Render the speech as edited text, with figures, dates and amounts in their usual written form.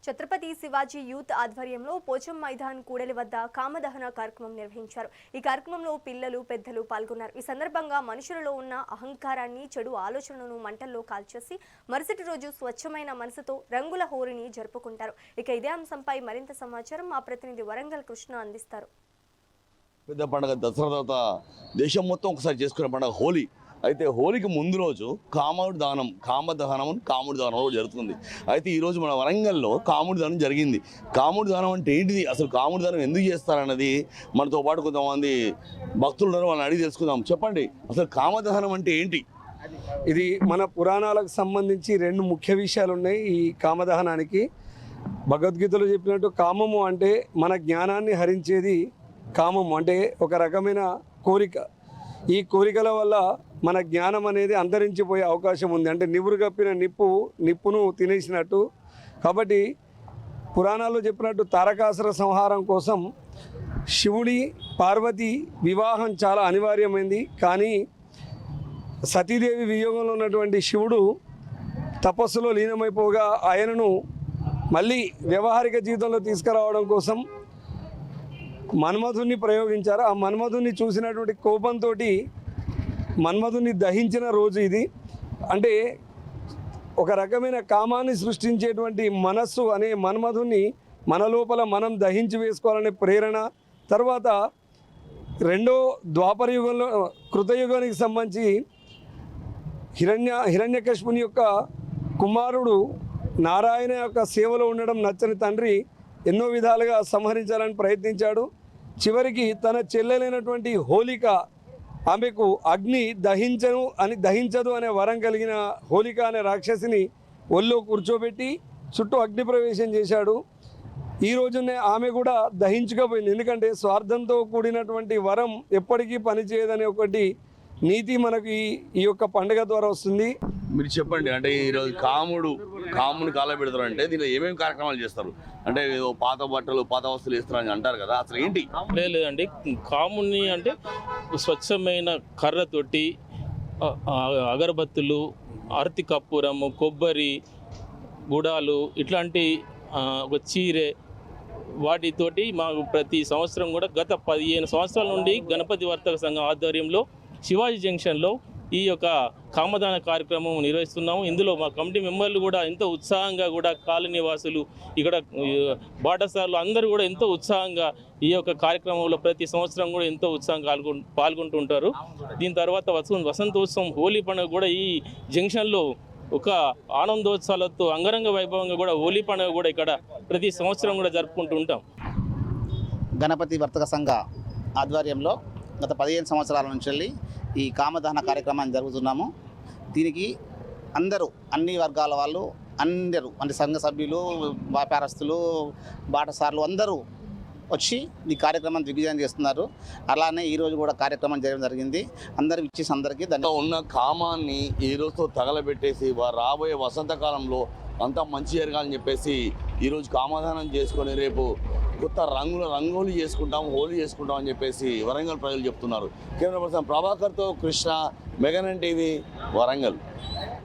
Chhatrapati Shivaji youth ఆధ్వర్యంలో పోచం మైదాన్ కూడలి వద్ద కామదహన కార్యక్రమం నిర్వహించారు. ఈ కార్యక్రమంలో పిల్లలు, పెద్దలు పాల్గొన్నారు. ఈ సందర్భంగా మనుషులలో ఉన్న అహంకారాన్ని, చెడు ఆలోచనలను మంటల్లో కాల్చేసి మరుసటి రోజు స్వచ్ఛమైన మనసుతో రంగుల హోరీని జరుపుకుంటారు. ఇక ఇదే అంశంపై మరింత సమాచారం మా ప్రతినిధి వరంగల్ కృష్ణ అందిస్తారు. పెద్ద పండుగ దసరా తర్వాత దేశం మొత్తం ఒకసారి చేసుకునే పండుగ హోలీ. అయితే హోలీకి ముందు రోజు కాముడి దానం జరుగుతుంది. అయితే ఈరోజు మన వరంగల్లో కాముడి దానం జరిగింది. కాముడి దానం అంటే ఏంటిది, అసలు కాముడి దానం ఎందుకు చేస్తారన్నది మనతో పాటు కొంతమంది భక్తులు ఉన్నారు, వాళ్ళని అడిగి తెలుసుకుందాం. చెప్పండి, అసలు కామదహనం అంటే ఏంటి? ఇది మన పురాణాలకు సంబంధించి రెండు ముఖ్య విషయాలు ఉన్నాయి. ఈ కామదహనానికి భగవద్గీతలో చెప్పినట్టు కామము అంటే మన జ్ఞానాన్ని హరించేది. కామము అంటే ఒక రకమైన కోరిక. ఈ కోరికల వల్ల మన జ్ఞానం అనేది అంతరించిపోయే అవకాశం ఉంది. అంటే నివురు కప్పిన నిప్పును తినేసినట్టు. కాబట్టి పురాణాల్లో చెప్పినట్టు తారకాసుర సంహారం కోసం శివుడి పార్వతి వివాహం చాలా అనివార్యమైంది. కానీ సతీదేవి వియోగంలో ఉన్నటువంటి శివుడు తపస్సులో లీనమైపోగా ఆయనను మళ్ళీ వ్యవహారిక జీవితంలో తీసుకురావడం కోసం మన్మధుని ప్రయోగించారు. ఆ మన్మధుని చూసినటువంటి కోపంతో మన్మధుని దహించిన రోజు ఇది. అంటే ఒక రకమైన కామాన్ని సృష్టించేటువంటి మనస్సు అనే మన్మధుని మన లోపల మనం దహించి వేసుకోవాలనే ప్రేరణ. తర్వాత రెండో ద్వాపర యుగంలో కృతయుగానికి సంబంధించి హిరణ్యకశిపుని యొక్క కుమారుడు నారాయణ యొక్క సేవలో ఉండడం నచ్చని తండ్రి ఎన్నో విధాలుగా సంహరించాలని ప్రయత్నించాడు. చివరికి తన చెల్లెలైనటువంటి హోలిక, ఆమెకు అగ్ని దహించదు అనే వరం కలిగిన హోలిక అనే రాక్షసిని ఒళ్ళో కూర్చోబెట్టి చుట్టూ అగ్ని ప్రవేశం చేశాడు. ఈ రోజునే ఆమె కూడా దహించకపోయింది. ఎందుకంటే స్వార్థంతో కూడినటువంటి వరం ఎప్పటికీ పనిచేయదనే ఒకటి నీతి మనకి ఈ యొక్క పండుగ ద్వారా వస్తుంది. మీరు చెప్పండి, అంటే ఈరోజు కాముని కాళ్ళ పెడతారు అంటే దీనిలో ఏమేమి కార్యక్రమాలు చేస్తారు? అంటే పాత బట్టలు, పాత వస్తువులు ఇస్తారని అంటారు కదా, అసలు ఏంటి? లేదండి, కాముని అంటే స్వచ్ఛమైన కర్రతోటి అగరబత్తులు, అరటి కర్పూరము, కొబ్బరి గుడాలు, ఇట్లాంటి ఒక చీరె, వాటితోటి మాకు ప్రతి సంవత్సరం కూడా గత 15 సంవత్సరాల నుండి గణపతి వర్తక సంఘం ఆధ్వర్యంలో శివాజీ జంక్షన్లో ఈ యొక్క కామదాన కార్యక్రమం నిర్వహిస్తున్నాము. ఇందులో మా కమిటీ మెంబర్లు కూడా ఎంతో ఉత్సాహంగా, కూడా కాలనీ వాసులు, ఇక్కడ బాటసార్లు అందరూ కూడా ఎంతో ఉత్సాహంగా ఈ యొక్క కార్యక్రమంలో ప్రతి సంవత్సరం కూడా ఎంతో ఉత్సాహంగా పాల్గొంటుంటారు. దీని తర్వాత వసంతోత్సవం, హోలీ పండుగ కూడా ఈ జంక్షన్లో ఒక ఆనందోత్సవాలతో అంగరంగ వైభవంగా కూడా హోలీ పండుగ కూడా ఇక్కడ ప్రతి సంవత్సరం కూడా జరుపుకుంటూ ఉంటాం. గణపతి వర్తక సంఘ ఆధ్వర్యంలో గత 15 సంవత్సరాల నుంచి వెళ్ళి ఈ కామదహన కార్యక్రమాన్ని జరుగుతున్నాము. దీనికి అందరూ, అన్ని వర్గాల వాళ్ళు అందరూ, అంటే సంఘ సభ్యులు, వ్యాపారస్తులు, బాటసార్లు అందరూ వచ్చి ఈ కార్యక్రమాన్ని దిగ్విజయం చేస్తున్నారు. అలానే ఈరోజు కూడా కార్యక్రమం చేయడం జరిగింది. అందరూ ఇచ్చేసి అందరికీ ఉన్న కామాన్ని ఈ రోజుతో తగలబెట్టేసి రాబోయే వసంతకాలంలో అంతా మంచి జరగాలని చెప్పేసి ఈరోజు కామదానం చేసుకొని రేపు కొత్త రంగోలీ చేసుకుంటాం, హోలీ చేసుకుంటాం అని చెప్పేసి వరంగల్ ప్రజలు చెప్తున్నారు. కెమెరా పర్సన్ ప్రభాకర్తో కృష్ణ, మెగానన్ టీవీ, వరంగల్.